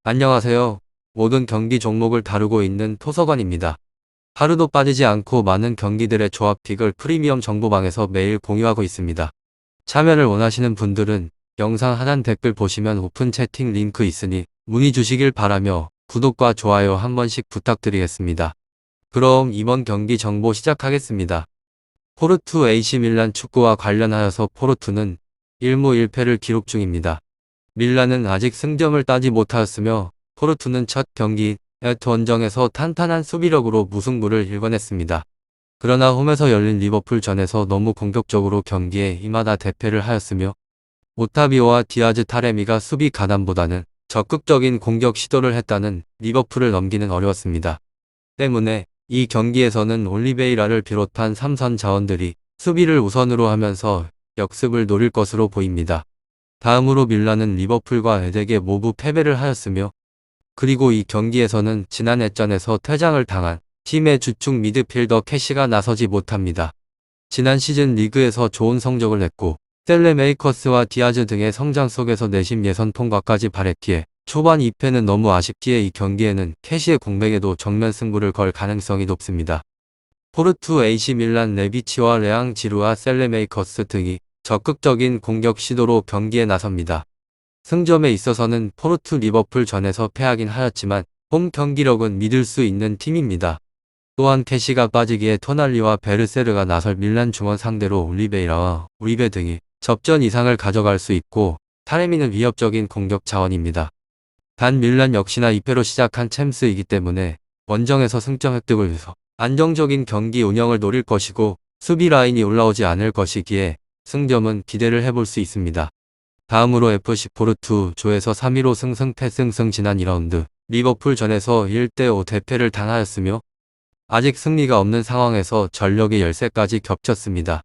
안녕하세요. 모든 경기 종목을 다루고 있는 토서관입니다. 하루도 빠지지 않고 많은 경기들의 조합픽을 프리미엄 정보방에서 매일 공유하고 있습니다. 참여를 원하시는 분들은 영상 하단 댓글 보시면 오픈 채팅 링크 있으니 문의 주시길 바라며 구독과 좋아요 한 번씩 부탁드리겠습니다. 그럼 이번 경기 정보 시작하겠습니다. 포르투 AC 밀란 축구와 관련하여서 포르투는 1무 1패를 기록 중입니다. 밀란은 아직 승점을 따지 못하였으며 포르투는 첫 경기 에트 원정에서 탄탄한 수비력으로 무승부를 일궈냈습니다. 그러나 홈에서 열린 리버풀전에서 너무 공격적으로 경기에 임하다 대패를 하였으며 오타비오와 디아즈 타레미가 수비 가담보다는 적극적인 공격 시도를 했다는 리버풀을 넘기는 어려웠습니다. 때문에 이 경기에서는 올리베이라를 비롯한 3선 자원들이 수비를 우선으로 하면서 역습을 노릴 것으로 보입니다. 다음으로 밀란은 리버풀과 에덱에 모두 패배를 하였으며 그리고 이 경기에서는 지난 애전에서 퇴장을 당한 팀의 주축 미드필더 캐시가 나서지 못합니다. 지난 시즌 리그에서 좋은 성적을 냈고 셀레메이커스와 디아즈 등의 성장 속에서 내심 예선 통과까지 바랬기에 초반 2패는 너무 아쉽기에 이 경기에는 캐시의 공백에도 정면 승부를 걸 가능성이 높습니다. 포르투 AC 밀란 레비치와 레앙 지루와 셀레메이커스 등이 적극적인 공격 시도로 경기에 나섭니다. 승점에 있어서는 포르투 리버풀 전에서 패하긴 하였지만 홈 경기력은 믿을 수 있는 팀입니다. 또한 캐시가 빠지기에 토날리와 베르세르가 나설 밀란 중원 상대로 올리베이라와 우리베 등이 접전 이상을 가져갈 수 있고 타레미는 위협적인 공격 자원입니다. 단 밀란 역시나 2패로 시작한 챔스이기 때문에 원정에서 승점 획득을 위해서 안정적인 경기 운영을 노릴 것이고 수비 라인이 올라오지 않을 것이기에 승점은 기대를 해볼 수 있습니다. 다음으로 FC 포르투 조에서 3위로 승승패승승 지난 2라운드 리버풀 전에서 1대5 대패를 당하였으며 아직 승리가 없는 상황에서 전력의 열세까지 겹쳤습니다.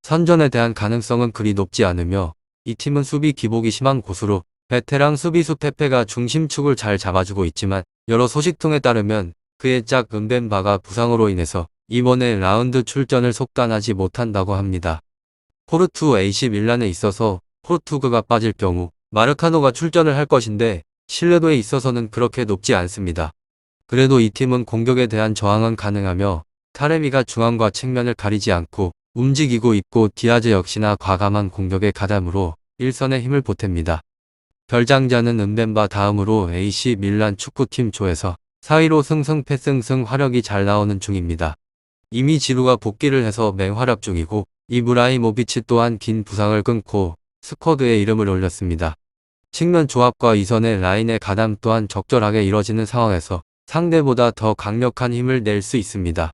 선전에 대한 가능성은 그리 높지 않으며 이 팀은 수비 기복이 심한 고수로 베테랑 수비수 페페가 중심축을 잘 잡아주고 있지만 여러 소식통에 따르면 그의 짝 은벤바가 부상으로 인해서 이번에 라운드 출전을 속단하지 못한다고 합니다. 포르투 AC 밀란에 있어서 포르투그가 빠질 경우 마르카노가 출전을 할 것인데 신뢰도에 있어서는 그렇게 높지 않습니다. 그래도 이 팀은 공격에 대한 저항은 가능하며 타레미가 중앙과 측면을 가리지 않고 움직이고 있고 디아즈 역시나 과감한 공격에 가담으로 일선에 힘을 보탭니다. 별장자는 은벤바 다음으로 AC 밀란 축구팀 조에서 4위로 승승패승승 화력이 잘 나오는 중입니다. 이미 지루가 복귀를 해서 맹활약 중이고 이브라이모비치 또한 긴 부상을 끊고 스쿼드에 이름을 올렸습니다. 측면 조합과 이선의 라인의 가담 또한 적절하게 이뤄지는 상황에서 상대보다 더 강력한 힘을 낼 수 있습니다.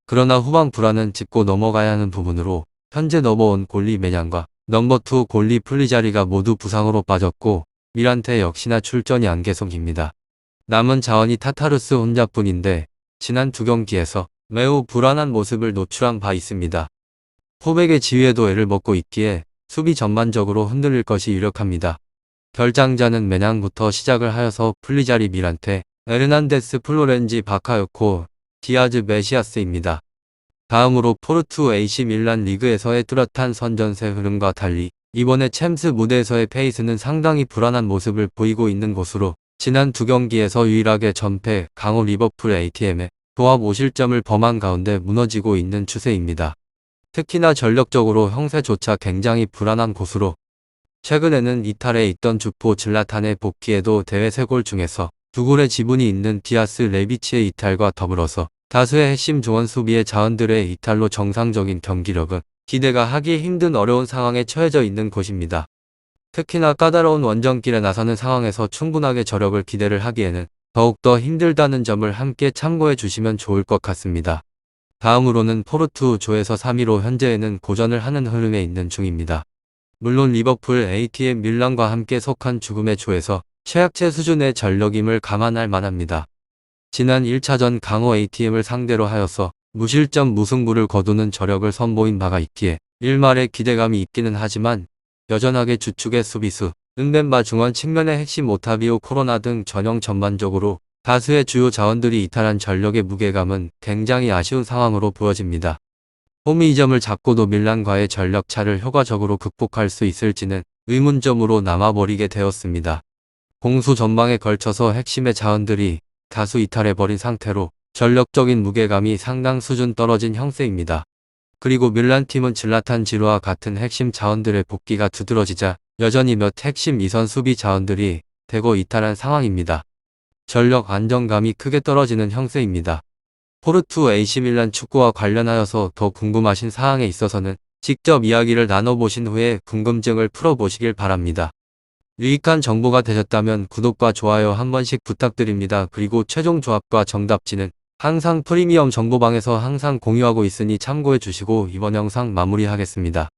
그러나 후방 불안은 짚고 넘어가야 하는 부분으로 현재 넘버원 골리 메냥과 넘버2 골리 플리자리가 모두 부상으로 빠졌고 미란테 역시나 출전이 안 계속입니다. 남은 자원이 타타르스 혼자뿐인데 지난 두 경기에서 매우 불안한 모습을 노출한 바 있습니다. 포백의 지휘에도 애를 먹고 있기에 수비 전반적으로 흔들릴 것이 유력합니다. 결장자는 매냥부터 시작을 하여서 플리자리 미란테, 에르난데스 플로렌지 바카요코, 디아즈 메시아스입니다. 다음으로 포르투 AC 밀란 리그에서의 뚜렷한 선전세 흐름과 달리 이번에 챔스 무대에서의 페이스는 상당히 불안한 모습을 보이고 있는 것으로 지난 두 경기에서 유일하게 전패 강호 리버풀 ATM에 도합 5실점을 범한 가운데 무너지고 있는 추세입니다. 특히나 전력적으로 형세조차 굉장히 불안한 곳으로 최근에는 이탈에 있던 주포 질라탄의 복귀에도 대회 3골 중에서 2골의 지분이 있는 디아스 레비치의 이탈과 더불어서 다수의 핵심 조원 수비의 자원들의 이탈로 정상적인 경기력은 기대가 하기 힘든 어려운 상황에 처해져 있는 곳입니다. 특히나 까다로운 원정길에 나서는 상황에서 충분하게 저력을 기대를 하기에는 더욱더 힘들다는 점을 함께 참고해 주시면 좋을 것 같습니다. 다음으로는 포르투 조에서 3위로 현재에는 고전을 하는 흐름에 있는 중입니다. 물론 리버풀, ATM 밀란과 함께 속한 죽음의 조에서 최약체 수준의 전력임을 감안할 만합니다. 지난 1차전 강호 ATM을 상대로 하여서 무실점 무승부를 거두는 저력을 선보인 바가 있기에 일말의 기대감이 있기는 하지만 여전하게 주축의 수비수, 은벤바 중원 측면의 핵심 오타비오 코로나 등 전형 전반적으로 다수의 주요 자원들이 이탈한 전력의 무게감은 굉장히 아쉬운 상황으로 보여집니다. 홈이 이 점을 잡고도 밀란과의 전력 차를 효과적으로 극복할 수 있을지는 의문점으로 남아버리게 되었습니다. 공수 전망에 걸쳐서 핵심의 자원들이 다수 이탈해버린 상태로 전력적인 무게감이 상당 수준 떨어진 형세입니다. 그리고 밀란팀은 질라탄 지루와 같은 핵심 자원들의 복귀가 두드러지자 여전히 몇 핵심 이선 수비 자원들이 대거 이탈한 상황입니다. 전력 안정감이 크게 떨어지는 형세입니다. 포르투 AC 밀란 축구와 관련하여서 더 궁금하신 사항에 있어서는 직접 이야기를 나눠보신 후에 궁금증을 풀어보시길 바랍니다. 유익한 정보가 되셨다면 구독과 좋아요 한 번씩 부탁드립니다. 그리고 최종 조합과 정답지는 항상 프리미엄 정보방에서 항상 공유하고 있으니 참고해 주시고 이번 영상 마무리하겠습니다.